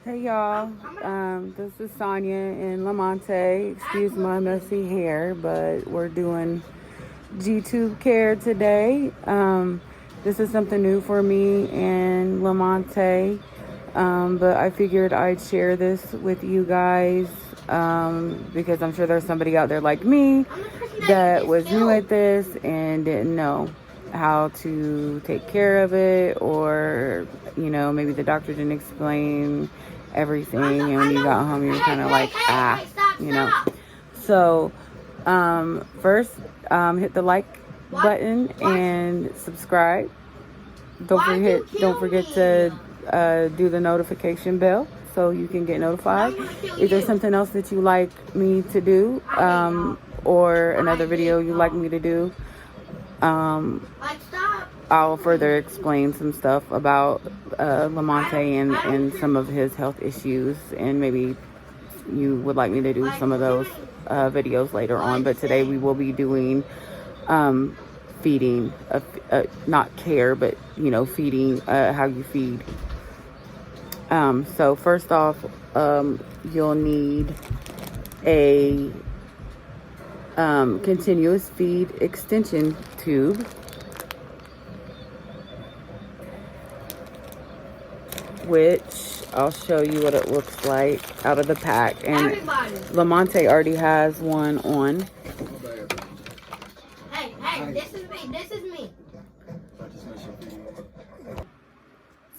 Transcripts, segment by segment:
Hey y'all, this is Sonia in Lamonte. Excuse my messy hair, but we're doing G-tube care today. This is something new for me in Lamonte, but I figured I'd share this with you guys because I'm sure there's somebody out there like me that was new at this and didn't know how to take care of it, or maybe the doctor didn't explain everything, and when you got home you were kind of like so first hit the like button and subscribe. Don't forget to do the notification bell so you can get notified if there's something else that you like me to do, or another video you like me to do. I'll further explain some stuff about Lamonte and some of his health issues, and maybe you would like me to do some of those videos later on. But today we will be doing feeding, not care, but feeding, how you feed. So first off, you'll need a continuous feed extension tube, which I'll show you what it looks like out of the pack. And Lamonte already has one on. Hey, this is me.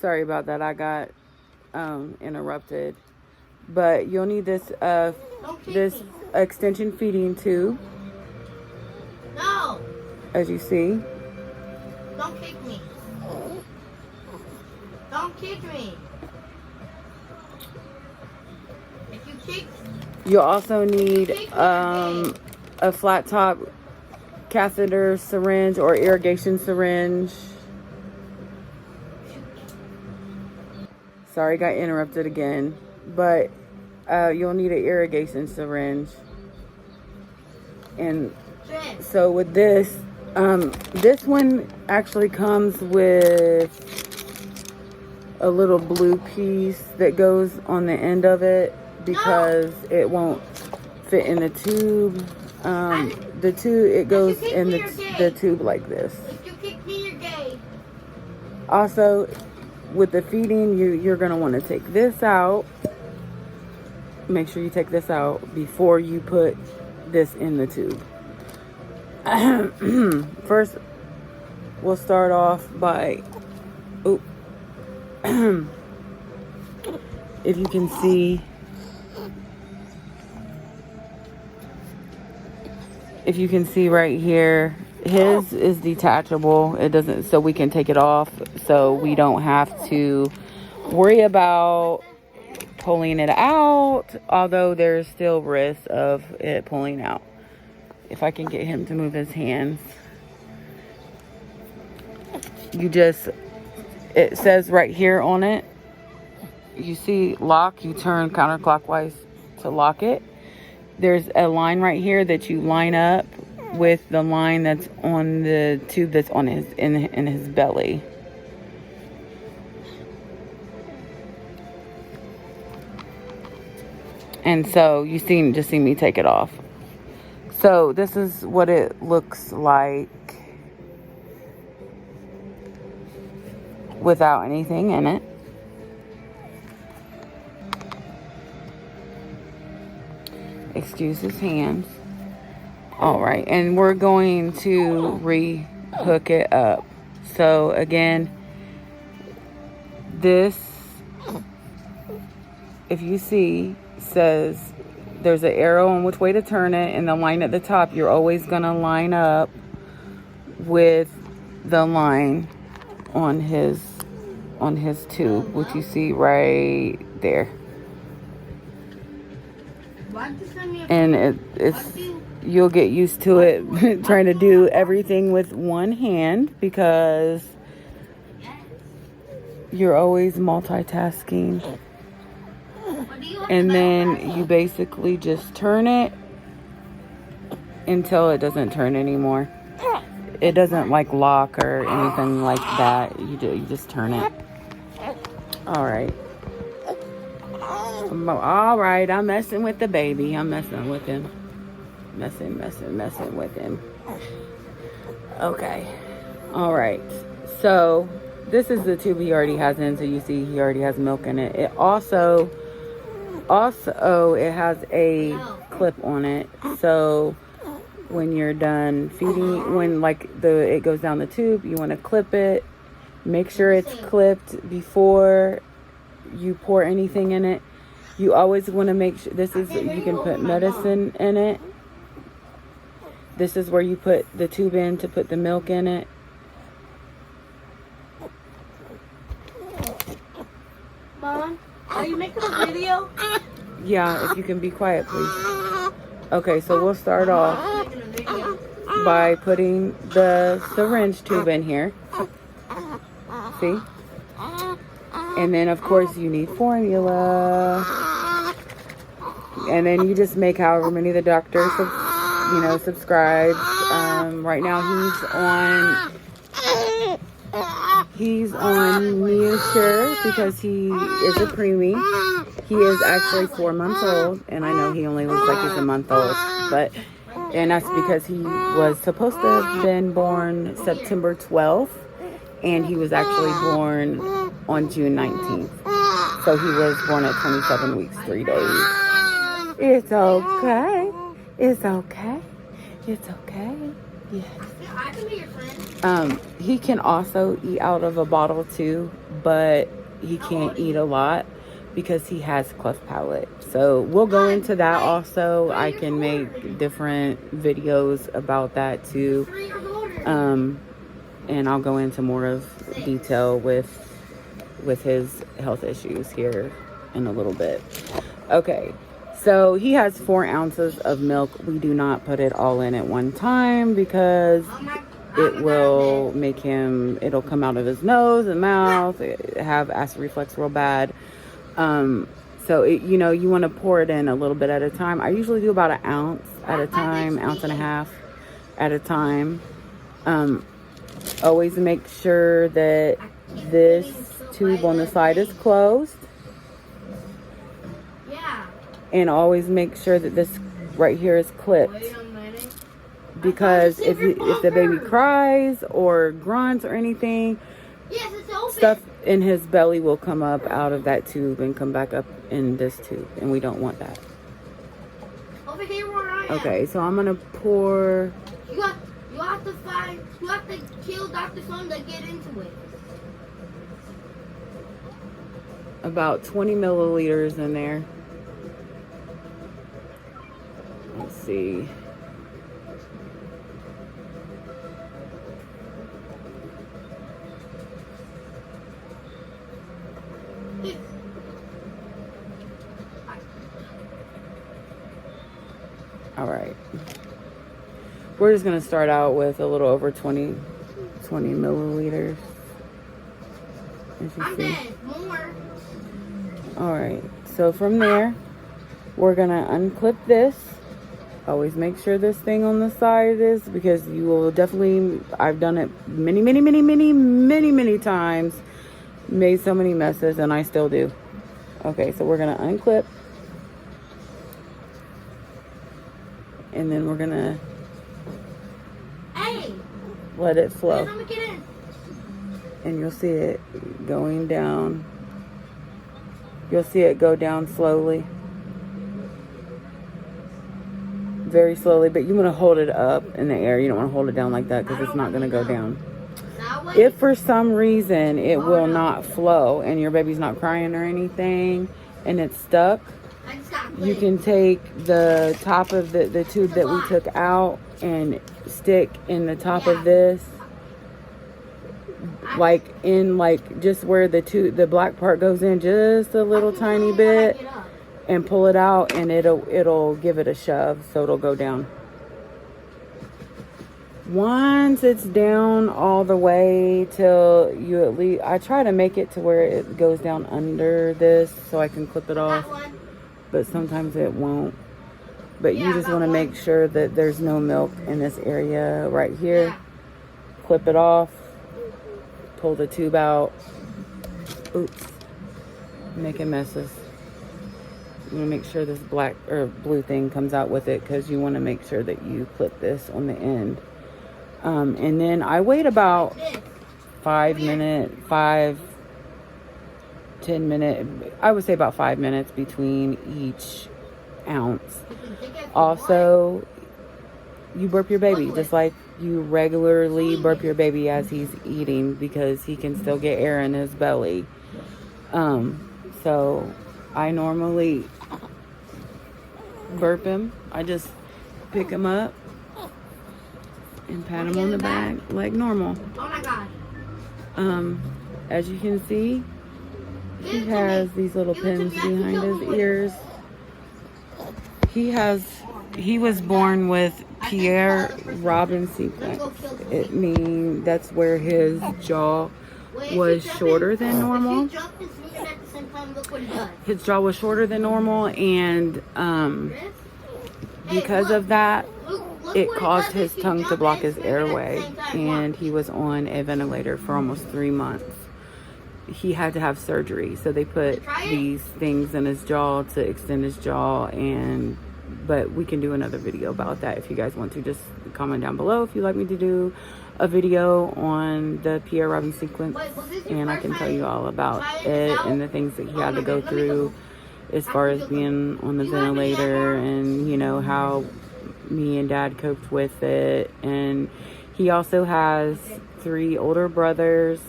Sorry about that, I got interrupted. But you'll need this extension feeding tube. No. As you see. Don't kick me. Don't kick me. If you kick, You'll also need a flat top catheter syringe or irrigation syringe. Sorry, got interrupted again. But you'll need an irrigation syringe. And so with this, this one actually comes with a little blue piece that goes on the end of it because it won't fit in the tube. It goes in the tube like this. if you kick me, you're gay. Also, with the feeding, you're gonna want to take this out. Make sure you take this out before you put this in the tube. First, we'll start off by, if you can see, right here, his is detachable. It doesn't, so we can take it off, so we don't have to worry about pulling it out, although there's still risk of it pulling out. If I can get him to move his hands. It says right here on it, you see lock, you turn counterclockwise to lock it. There's a line right here that you line up with the line that's on the tube that's on in his belly. And so you just see me take it off. So this is what it looks like without anything in it. Excuse his hands. All right, and we're going to re-hook it up. So again, this, if you see, says there's an arrow on which way to turn it, and the line at the top, you're always going to line up with the line on his tube, which you see right there. And you'll get used to it trying to do everything with one hand because you're always multitasking. And then you basically just turn it until it doesn't turn anymore. It doesn't like lock or anything like that. You just turn it. All right. All right, I'm messing with the baby. I'm messing with him. Messing with him. Okay. All right. So this is the tube he already has in. So you see he already has milk in it. It also it has a clip on it. So when you're done feeding, when like it goes down the tube, you want to clip it. Make sure it's clipped before you pour anything in it. You always want to make sure you can put medicine in it. This is where you put the tube in to put the milk in it. Mom, are you making a video? Yeah, if you can be quiet, please. Okay, so we'll start off by putting the syringe tube in here. See? And then, of course, you need formula. And then you just make however many the doctor subscribes. Right now he's on Neosure because he is a preemie. He is actually 4 months old, and I know he only looks like he's a month old, and that's because he was supposed to have been born September 12th, and he was actually born on June 19th. So he was born at 27 weeks, 3 days. It's okay. It's okay. It's okay. Yes. I can be your friend. He can also eat out of a bottle too, but he can't eat a lot because he has cleft palate. So we'll go into that also. I can make different videos about that too. And I'll go into more of detail with his health issues here in a little bit. Okay. So he has 4 ounces of milk. We do not put it all in at one time because it will make him, it'll come out of his nose and mouth, have acid reflux real bad. So you want to pour it in a little bit at a time. I usually do about 1 ounce at a time, 1.5 ounces at a time. Always make sure that this tube on the side is closed. And always make sure that this right here is clipped. Because if the baby cries or grunts or anything, stuff in his belly will come up out of that tube and come back up in this tube. And we don't want that. Over here where I am. Okay, so I'm going to pour... You have to kill Dr. Slum to get into it. About 20 milliliters in there. Let's see. All right. We're just going to start out with a little over 20 milliliters. As you see. More. All right. So from there, we're going to unclip this. Always make sure this thing on the side is, because you will definitely, I've done it many times, made so many messes, and I still do. Okay, so we're going to unclip. And then we're going to let it flow. And you'll see it going down. You'll see it go down slowly. Very slowly, but you want to hold it up in the air. You don't want to hold it down like that because it's not going to go down. If for some reason it will not flow and your baby's not crying or anything and it's stuck, you can take the top of the tube that we took out and stick in the top of this, like just where the black part goes in just a little tiny bit, and pull it out, and it'll give it a shove, so it'll go down. Once it's down all the way till you at least, I try to make it to where it goes down under this so I can clip it off, but sometimes it won't. But you just want to make sure that there's no milk in this area right here. Clip it off, pull the tube out. Oops, making messes. I'm gonna make sure this black or blue thing comes out with it, because you want to make sure that you clip this on the end. And then I wait about 10 minutes, I would say about 5 minutes between each ounce. Also, you burp your baby just like you regularly burp your baby as he's eating, because he can still get air in his belly. So I normally burp him. I just pick him up and pat him on the back like normal. Oh my God. As you can see, he has these little pins behind his ears. He was born with Pierre Robin sequence. It means that's where his jaw was shorter than normal. His jaw was shorter than normal, and because of that, it caused his tongue to block his airway, and he was on a ventilator for almost 3 months. He had to have surgery, so they put these things in his jaw to extend his jaw, but we can do another video about that if you guys want to. Just comment down below if you'd like me to do a video on the Pierre Robin sequence, and I can tell you all about it and the things that he had to go through as far as being on the ventilator, and you know how me and Dad coped with it. And he also has 3 older brothers.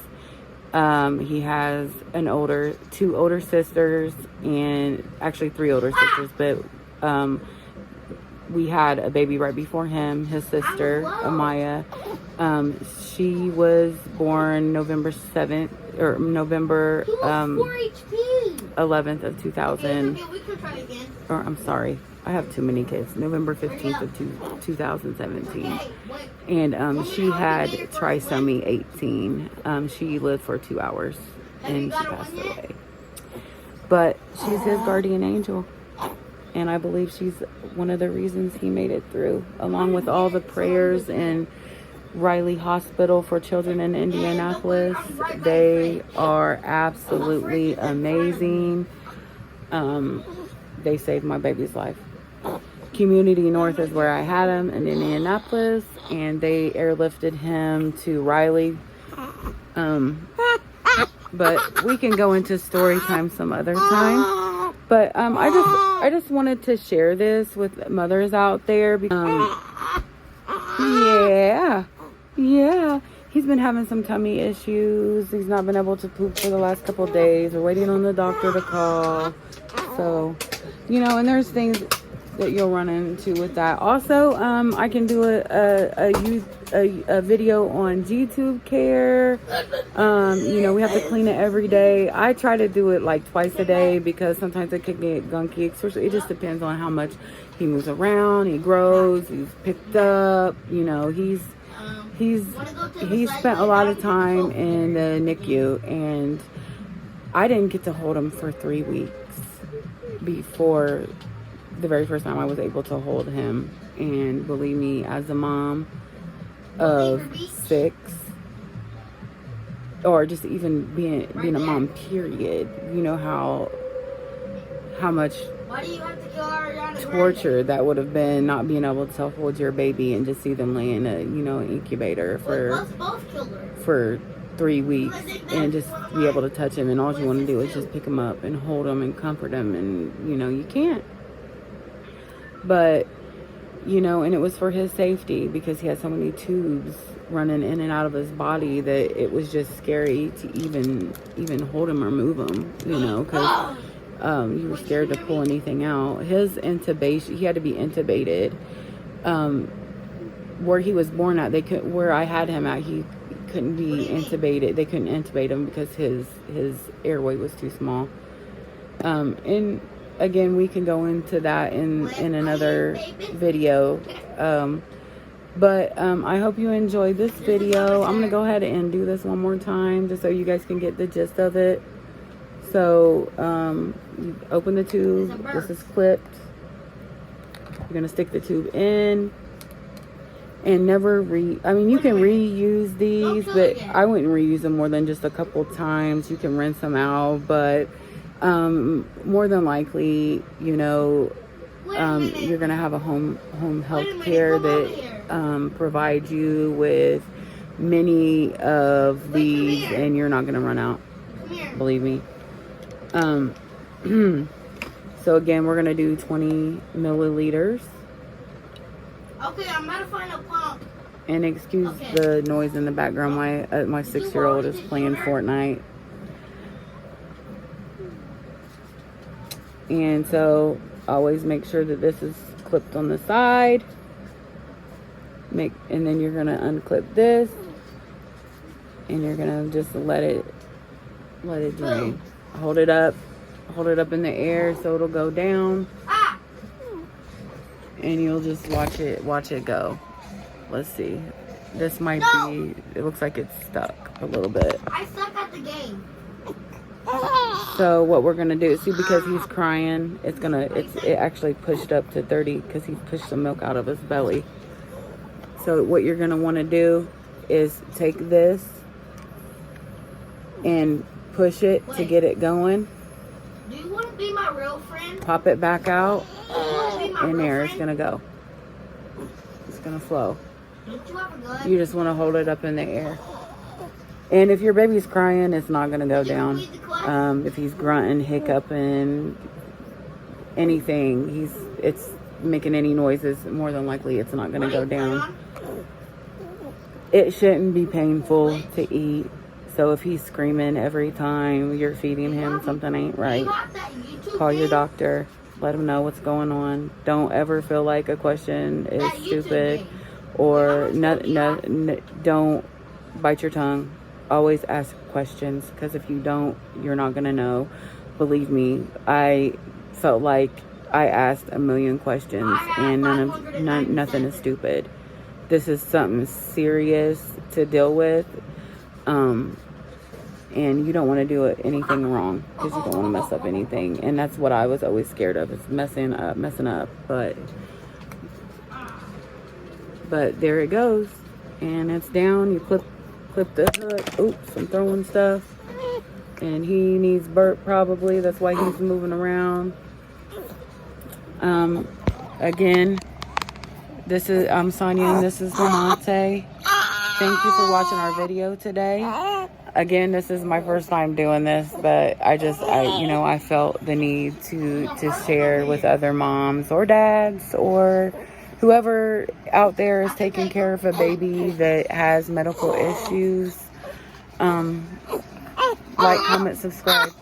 He has two older sisters, and actually 3 older sisters, but we had a baby right before him, his sister Amaya. She was born November 7th or November 11th of 2000. Or I'm sorry, I have too many kids. November 15th of 2017. And she had trisomy 18. She lived for 2 hours and she passed away. But she's his guardian angel, and I believe she's one of the reasons he made it through, along with all the prayers in Riley Hospital for Children in Indianapolis. They are absolutely amazing. They saved my baby's life. Community North is where I had him in Indianapolis, and they airlifted him to Riley. But we can go into story time some other time. But I just wanted to share this with mothers out there. Yeah. He's been having some tummy issues. He's not been able to poop for the last couple of days. We're waiting on the doctor to call. So, you know, and there's things that you'll run into with that. Also, I can do a video on G-tube care. You know, we have to clean it every day. I try to do it like twice a day, because sometimes it can get gunky. Especially, it just depends on how much he moves around, he grows, he's picked up. You know, he's spent a lot of time in the NICU, and I didn't get to hold him for 3 weeks before the very first time I was able to hold him. And believe me, as a mom of 6, or just even being a mom period, you know how much torture that would have been, not being able to hold your baby and just see them lay in a incubator for 3 weeks, and just be able to touch him, and all you want to do is just pick him up and hold him and comfort him, and you can't. But and it was for his safety, because he had so many tubes running in and out of his body that it was just scary to even hold him or move him, because you were scared to pull anything out. His intubation, he had to be intubated. Where he was born at, where I had him at, he couldn't be intubated. They couldn't intubate him because his airway was too small. And again, we can go into that in another video. But I hope you enjoyed this video. I'm gonna go ahead and do this one more time just so you guys can get the gist of it. So you open the tube. This is clipped. You're gonna stick the tube in, and you can reuse these, but I wouldn't reuse them more than just a couple times. You can rinse them out, but more than likely, you know, Wait a minute. you're gonna have a home health minute, care come over that here. provides you with many of Wait, come these, here. and you're not gonna run out. Come here. Believe me. So again, we're gonna do 20 milliliters. Okay, I'm about to find a pump. And excuse Okay. the noise in the background. My 6-year-old is playing Fortnite. And so always make sure that this is clipped on the side. And then you're gonna unclip this, and you're gonna just let it drain. Hold it up in the air so it'll go down, Ah! and you'll just watch it go. Let's see. This might be. It looks like it's stuck a little bit. I suck at the game. So what we're gonna do, see, because he's crying, it actually pushed up to 30 because he pushed some milk out of his belly. So what you're gonna want to do is take this and push it to get it going. Do you want to be my real friend? Pop it back out, Do you want to be my and real there it's friend? gonna go. It's gonna flow. Don't you have a gun? You just want to hold it up in the air. And if your baby's crying, it's not gonna go down. If he's grunting, hiccuping, anything, it's making any noises, more than likely it's not gonna go down. It shouldn't be painful to eat. So if he's screaming every time you're feeding him, something ain't right. Call your doctor. Let him know what's going on. Don't ever feel like a question is stupid, or don't bite your tongue. Always ask questions, because if you don't, you're not gonna know. Believe me, I felt like I asked a million questions, and nothing is stupid. This is something serious to deal with, and you don't want to do anything wrong, because you don't want to mess up anything. And that's what I was always scared of, is messing up. But there it goes, and it's down. You clip the hook. Oops, I'm throwing stuff. And he needs burp probably. That's why he's moving around. Again, I'm Sonia, and this is Lamonte. Thank you for watching our video today. Again, this is my first time doing this, but I felt the need to share with other moms or dads or whoever out there is taking care of a baby that has medical issues. Like, comment, subscribe.